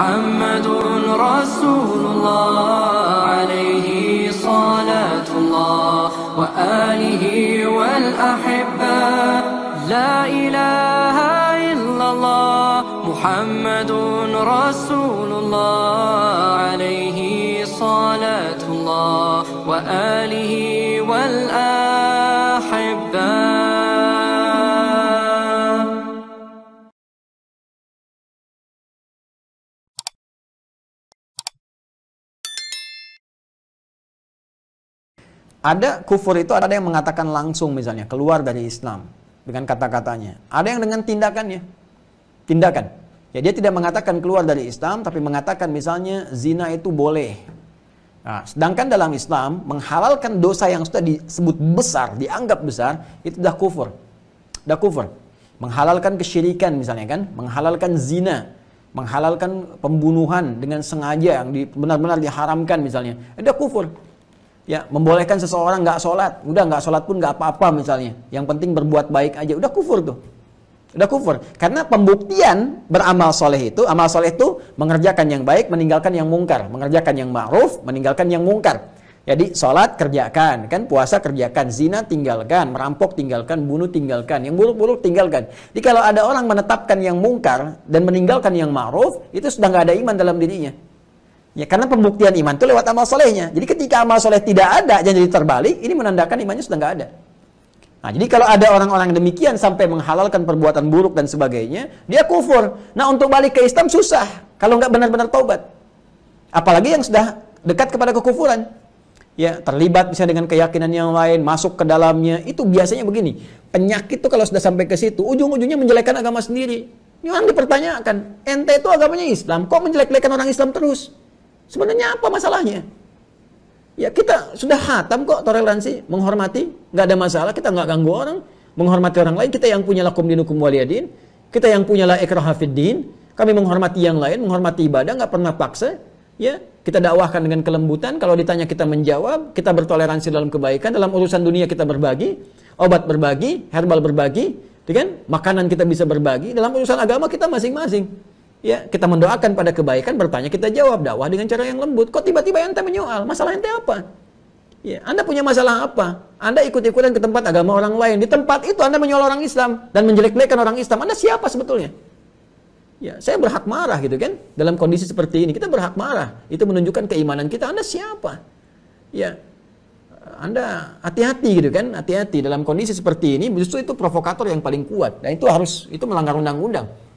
محمد رسول الله عليه صلاة الله وآله والأحبة لا إله إلا الله محمد رسول الله عليه صلاة الله وآله والأحبة. Ada kufur itu, ada yang mengatakan langsung misalnya keluar dari Islam dengan kata-katanya. Ada yang dengan tindakannya. Tindakan. Ya, dia tidak mengatakan keluar dari Islam, tapi mengatakan misalnya zina itu boleh. Nah, sedangkan dalam Islam menghalalkan dosa yang sudah disebut besar, dianggap besar, itu dah kufur. Dah kufur. Menghalalkan kesyirikan misalnya kan, menghalalkan zina, menghalalkan pembunuhan dengan sengaja yang benar-benar diharamkan misalnya. Itu dah kufur. Ya, membolehkan seseorang nggak sholat, udah nggak sholat pun nggak apa-apa misalnya. Yang penting berbuat baik aja, udah kufur tuh. Udah kufur. Karena pembuktian beramal soleh itu, amal soleh itu mengerjakan yang baik, meninggalkan yang mungkar. Mengerjakan yang ma'ruf, meninggalkan yang mungkar. Jadi sholat kerjakan, kan puasa kerjakan, zina tinggalkan, merampok tinggalkan, bunuh tinggalkan, yang buruk-buruk tinggalkan. Jadi kalau ada orang menetapkan yang mungkar dan meninggalkan yang ma'ruf, itu sudah nggak ada iman dalam dirinya. Ya, karena pembuktian iman itu lewat amal solehnya. Jadi ketika amal soleh tidak ada, jadi terbalik, ini menandakan imannya sudah nggak ada. Nah, jadi kalau ada orang-orang demikian sampai menghalalkan perbuatan buruk dan sebagainya, dia kufur. Nah, untuk balik ke Islam susah, kalau nggak benar-benar taubat. Apalagi yang sudah dekat kepada kekufuran. Ya, terlibat misalnya dengan keyakinan yang lain, masuk ke dalamnya, itu biasanya begini. Penyakit itu kalau sudah sampai ke situ, ujung-ujungnya menjelekkan agama sendiri. Ini orang dipertanyakan, ente itu agamanya Islam, kok menjelek-jelekan orang Islam terus? Sebenarnya apa masalahnya? Ya, kita sudah hatam kok toleransi, menghormati, nggak ada masalah, kita nggak ganggu orang, menghormati orang lain, kita yang punya lakum dinukum waliyadin, kita yang punya la ikraha fid din, kami menghormati yang lain, menghormati ibadah, nggak pernah paksa, ya, kita dakwahkan dengan kelembutan, kalau ditanya kita menjawab, kita bertoleransi dalam kebaikan, dalam urusan dunia kita berbagi, obat berbagi, herbal berbagi, kan? Makanan kita bisa berbagi, dalam urusan agama kita masing-masing. Ya, kita mendoakan pada kebaikan, bertanya kita jawab, dakwah dengan cara yang lembut. Kok tiba-tiba ente menyoal? Masalah ente apa? Ya, Anda punya masalah apa? Anda ikut-ikutan ke tempat agama orang lain. Di tempat itu Anda menyoal orang Islam dan menjelek-jelekan orang Islam. Anda siapa sebetulnya? Ya, saya berhak marah gitu kan? Dalam kondisi seperti ini kita berhak marah. Itu menunjukkan keimanan kita. Anda siapa? Ya, Anda hati-hati gitu kan? Hati-hati dalam kondisi seperti ini. Justru itu provokator yang paling kuat. Dan itu melanggar undang-undang.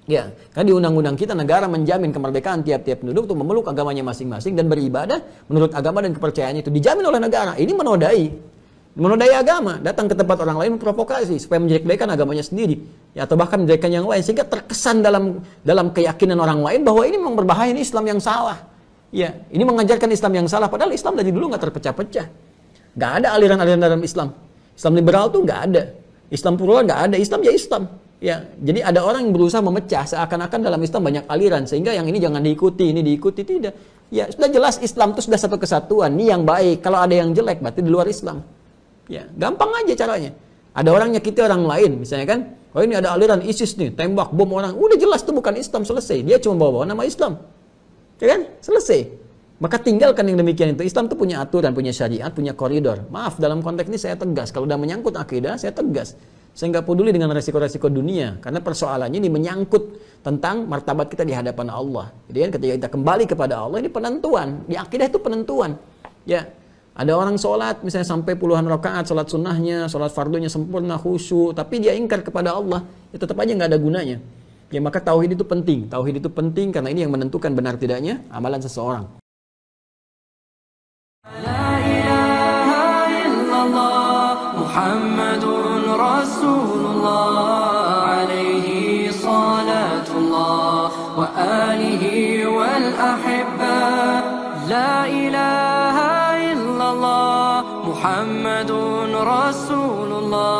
Ya, karena di undang-undang kita negara menjamin kemerdekaan tiap-tiap penduduk untuk memeluk agamanya masing-masing dan beribadah menurut agama dan kepercayaannya itu dijamin oleh negara. Ini menodai agama, datang ke tempat orang lain memprovokasi supaya menjelek-jelekan agamanya sendiri, ya, atau bahkan menjelekkan yang lain sehingga terkesan dalam keyakinan orang lain bahwa ini memang berbahaya, ini Islam yang salah. Ya, ini mengajarkan Islam yang salah padahal Islam dari dulu nggak terpecah-pecah. Nggak ada aliran-aliran dalam Islam. Islam liberal tuh nggak ada. Islam plural nggak ada. Islam ya Islam. Ya, jadi ada orang yang berusaha memecah seakan-akan dalam Islam banyak aliran sehingga yang ini jangan diikuti, ini diikuti, tidak. Ya, sudah jelas Islam itu sudah satu kesatuan, ini yang baik. Kalau ada yang jelek berarti di luar Islam. Ya, gampang aja caranya. Ada orang nyakiti orang lain, misalnya kan, oh ini ada aliran ISIS nih, tembak bom orang. Udah jelas itu bukan Islam, selesai. Dia cuma bawa nama Islam. Ya kan? Selesai. Maka tinggalkan yang demikian itu. Islam itu punya aturan, punya syariat, punya koridor. Maaf, dalam konteks ini saya tegas. Kalau udah menyangkut akidah, saya tegas. Saya nggak peduli dengan resiko-resiko dunia, karena persoalannya ini menyangkut tentang martabat kita di hadapan Allah. Jadi kan ketika kita kembali kepada Allah, ini penentuan. Di akidah itu penentuan. Ya, ada orang sholat misalnya sampai puluhan rakaat, sholat sunnahnya, sholat fardunya sempurna, khusyuk, tapi dia ingkar kepada Allah, ya tetap aja nggak ada gunanya. Ya, maka tauhid itu penting. Tauhid itu penting karena ini yang menentukan benar tidaknya amalan seseorang. La ilaha illallah Muhammadun Rasulullah alaihi salatullah wa alihi wal ahibbah. La ilaha illallah Muhammadun Rasulullah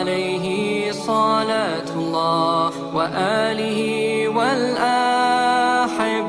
alaihi salatullah wa alihi wal ahibbah.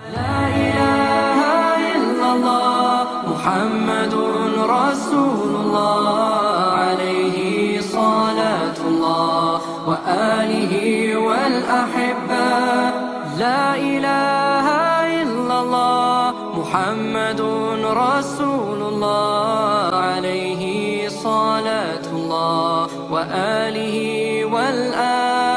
لا إله إلا الله محمد رسول الله عليه صلاة الله وآله والأحبة لا إله إلا الله محمد رسول الله عليه صلاة الله وآله والآل